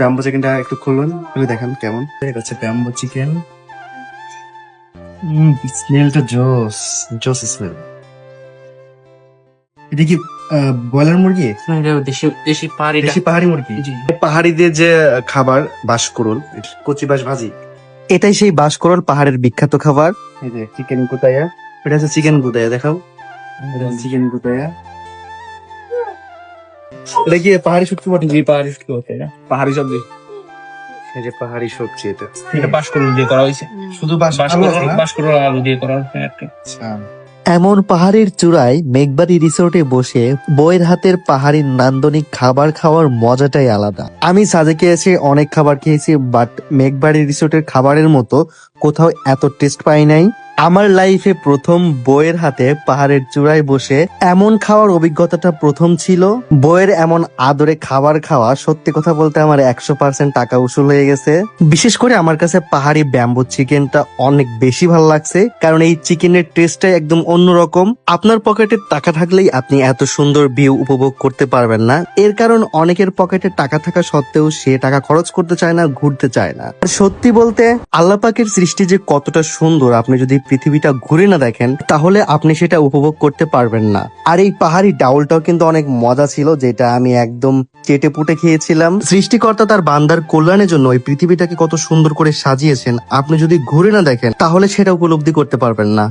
Bamboo চিকেনটা একটু খুলুন, খুলে দেখান কেমন। এটা হচ্ছে ব্যাম্বো চিকেন। স্মেলটা জোস, জোস স্মেল। এটা কি ব্রয়লার মুরগি? দেশি পাহাড়ি দেশি পাহাড়ি মুরগি। জি। পাহাড়িদের যে খাবার বাঁশকুড়ুল, কচি বাঁশ ভাজি, এটাই সেই বাঁশকুড়ুল পাহাড়ের বিখ্যাত খাবার। এই যে চিকেন গুতায়া, এটা হচ্ছে চিকেন গুতায়া, দেখাও। এটা চিকেন গুতায়া। এটা কি পাহাড়ি শুটকি বটে? জি, পাহাড়ি শুটকি বলতে এটা পাহাড়ি সবজি। এই যে পাহাড়ি সবজি এটা। এটা বাঁশকুড়ুল দিয়ে করা হয়েছে। শুধু বাঁশ বাঁশকুড়ুল আলু দিয়ে করা হয়েছে আর কি। আচ্ছা। এমন পাহাড়ের চূড়ায় মেঘবাড়ি রিসোর্টে বসে বইয়ের হাতের পাহাড়ি নান্দনিক খাবার খাওয়ার মজাটাই আলাদা। আমি সাজেকে এসে অনেক খাবার খেয়েছি, বাট মেঘবাড়ি রিসোর্টের খাবারের মতো কোথাও এত টেস্ট পাই নাই। আমার লাইফে প্রথম বইয়ের হাতে পাহাড়ের চূড়ায় বসে এমন খাওয়ার অভিজ্ঞতাটা প্রথম ছিল। বইয়ের এমন আদরে খাবার খাওয়া, সত্যি কথা বলতে আমার 100% টাকা উসুল হয়ে গেছে। বিশেষ করে আমার কাছে পাহাড়ি ব্যাম্বো চিকেনটা অনেক বেশি ভালো লাগছে, কারণ এই চিকেনের টেস্টটাই একদম অন্যরকম। আপনার পকেটে টাকা থাকলেই আপনি এত সুন্দর ভিউ উপভোগ করতে পারবেন না। এর কারণ অনেকের পকেটে টাকা থাকা সত্ত্বেও সে টাকা খরচ করতে চায় না, ঘুরতে চায় না। আর সত্যি বলতে আল্লাহ পাকের সৃষ্টি যে কতটা সুন্দর, আপনি যদি পৃথিবীটা ঘুরে না দেখেন তাহলে আপনি সেটা উপভোগ করতে পারবেন না। আর এই পাহাড়ি ডাউলটাও কিন্তু অনেক মজা ছিল, যেটা আমি একদম চেটে পুটে খেয়েছিলাম। সৃষ্টিকর্তা তার বান্দার কল্যাণের জন্য এই পৃথিবীটাকে কত সুন্দর করে সাজিয়েছেন, আপনি যদি ঘুরে না দেখেন তাহলে সেটা উপলব্ধি করতে পারবেন না।